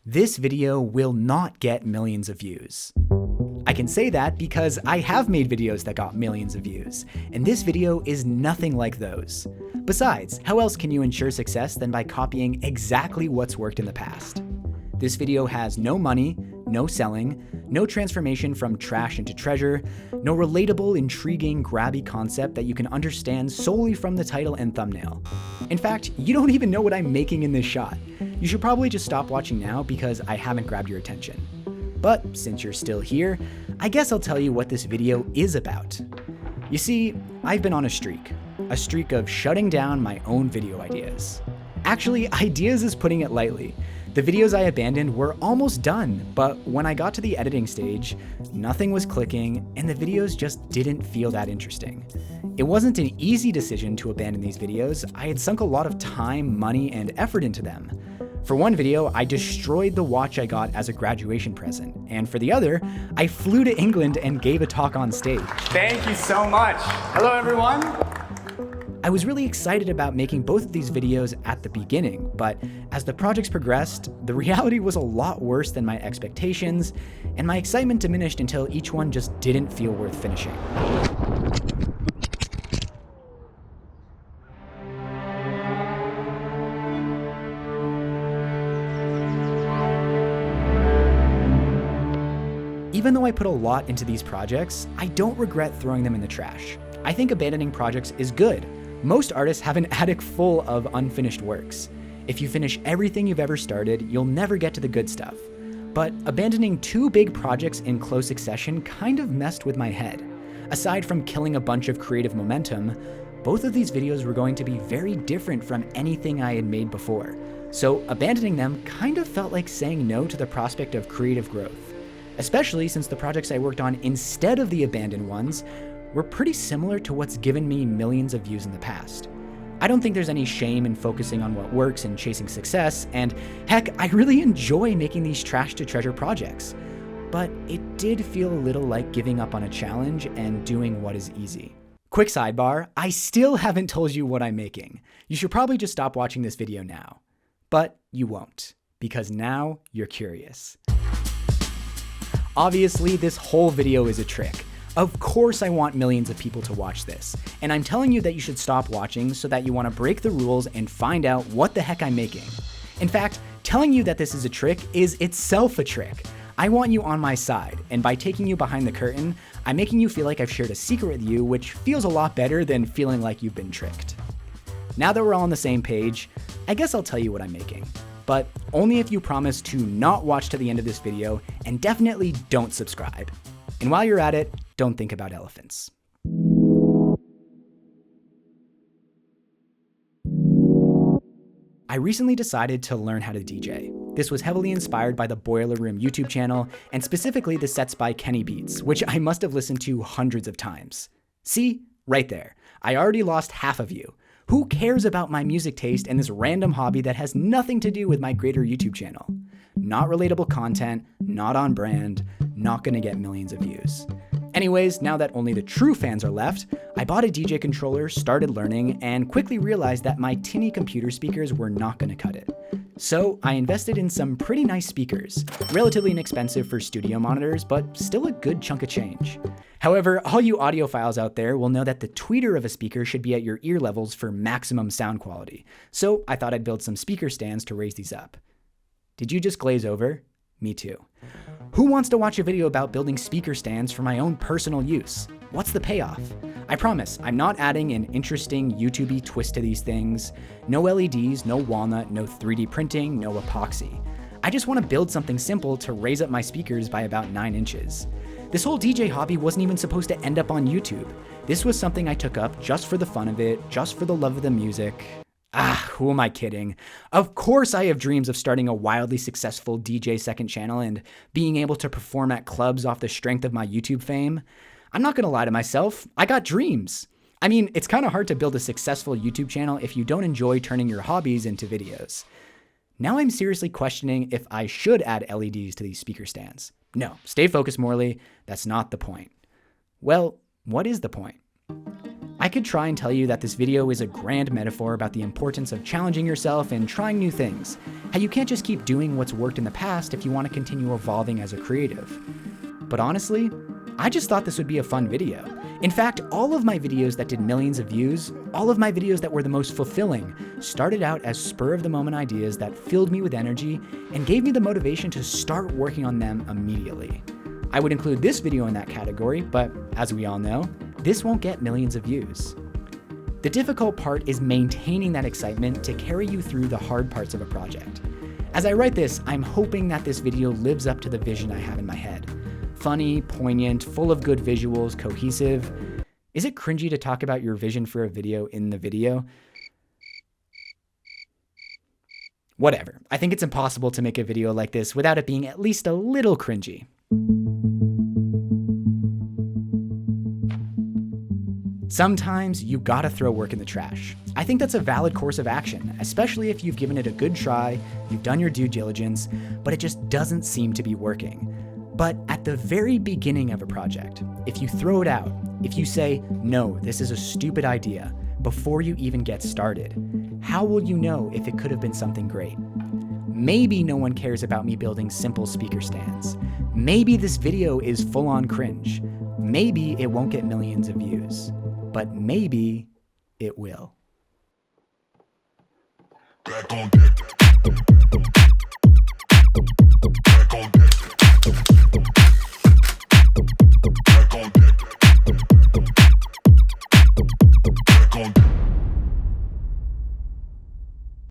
This video will not get millions of views. I can say that because I have made videos that got millions of views, and this video is nothing like those. Besides, how else can you ensure success than by copying exactly what's worked in the past? This video has no money, no selling, no transformation from trash into treasure, no relatable, intriguing, grabby concept that you can understand solely from the title and thumbnail. In fact, you don't even know what I'm making in this shot. You should probably just stop watching now because I haven't grabbed your attention. But since you're still here, I guess I'll tell you what this video is about. You see, I've been on a streak of shutting down my own video ideas. Actually, ideas is putting it lightly. The videos I abandoned were almost done, but when I got to the editing stage, nothing was clicking and the videos just didn't feel that interesting. It wasn't an easy decision to abandon these videos. I had sunk a lot of time, money, and effort into them. For one video, I destroyed the watch I got as a graduation present, and for the other, I flew to England and gave a talk on stage. Thank you so much. Hello, everyone. I was really excited about making both of these videos at the beginning, but as the projects progressed, the reality was a lot worse than my expectations, and my excitement diminished until each one just didn't feel worth finishing. Even though I put a lot into these projects, I don't regret throwing them in the trash. I think abandoning projects is good. Most artists have an attic full of unfinished works. If you finish everything you've ever started, you'll never get to the good stuff. But abandoning 2 big projects in close succession kind of messed with my head. Aside from killing a bunch of creative momentum, both of these videos were going to be very different from anything I had made before. So abandoning them kind of felt like saying no to the prospect of creative growth. Especially since the projects I worked on instead of the abandoned ones were pretty similar to what's given me millions of views in the past. I don't think there's any shame in focusing on what works and chasing success, and heck, I really enjoy making these trash to treasure projects. But it did feel a little like giving up on a challenge and doing what is easy. Quick sidebar, I still haven't told you what I'm making. You should probably just stop watching this video now. But you won't, because now you're curious. Obviously, this whole video is a trick. Of course I want millions of people to watch this, and I'm telling you that you should stop watching so that you want to break the rules and find out what the heck I'm making. In fact, telling you that this is a trick is itself a trick. I want you on my side, and by taking you behind the curtain, I'm making you feel like I've shared a secret with you, which feels a lot better than feeling like you've been tricked. Now that we're all on the same page, I guess I'll tell you what I'm making. But only if you promise to not watch to the end of this video, and definitely don't subscribe. And while you're at it, don't think about elephants. I recently decided to learn how to DJ. This was heavily inspired by the Boiler Room YouTube channel, and specifically the sets by Kenny Beats, which I must have listened to hundreds of times. See? Right there. I already lost half of you. Who cares about my music taste and this random hobby that has nothing to do with my greater YouTube channel? Not relatable content, not on brand, not gonna get millions of views. Anyways, now that only the true fans are left, I bought a DJ controller, started learning, and quickly realized that my tinny computer speakers were not gonna cut it. So I invested in some pretty nice speakers, relatively inexpensive for studio monitors, but still a good chunk of change. However, all you audiophiles out there will know that the tweeter of a speaker should be at your ear levels for maximum sound quality. So I thought I'd build some speaker stands to raise these up. Did you just glaze over? Me too. Who wants to watch a video about building speaker stands for my own personal use? What's the payoff? I promise, I'm not adding an interesting YouTube-y twist to these things. No LEDs, no walnut, no 3D printing, no epoxy. I just want to build something simple to raise up my speakers by about 9 inches. This whole DJ hobby wasn't even supposed to end up on YouTube. This was something I took up just for the fun of it, just for the love of the music. Who am I kidding? Of course I have dreams of starting a wildly successful DJ second channel and being able to perform at clubs off the strength of my YouTube fame. I'm not gonna lie to myself, I got dreams. I mean, it's kind of hard to build a successful YouTube channel if you don't enjoy turning your hobbies into videos. Now I'm seriously questioning if I should add LEDs to these speaker stands. No, stay focused, Morley, that's not the point. Well, what is the point? I could try and tell you that this video is a grand metaphor about the importance of challenging yourself and trying new things, how you can't just keep doing what's worked in the past if you want to continue evolving as a creative. But honestly, I just thought this would be a fun video. In fact, all of my videos that did millions of views, all of my videos that were the most fulfilling, started out as spur-of-the-moment ideas that filled me with energy and gave me the motivation to start working on them immediately. I would include this video in that category, but as we all know, this won't get millions of views. The difficult part is maintaining that excitement to carry you through the hard parts of a project. As I write this, I'm hoping that this video lives up to the vision I have in my head. Funny, poignant, full of good visuals, cohesive. Is it cringy to talk about your vision for a video in the video? Whatever. I think it's impossible to make a video like this without it being at least a little cringy. Sometimes you gotta throw work in the trash. I think that's a valid course of action, especially if you've given it a good try, you've done your due diligence, but it just doesn't seem to be working. But at the very beginning of a project, if you throw it out, if you say, no, this is a stupid idea, before you even get started, how will you know if it could have been something great? Maybe no one cares about me building simple speaker stands. Maybe this video is full-on cringe. Maybe it won't get millions of views. But maybe it will. Back on deck. Back on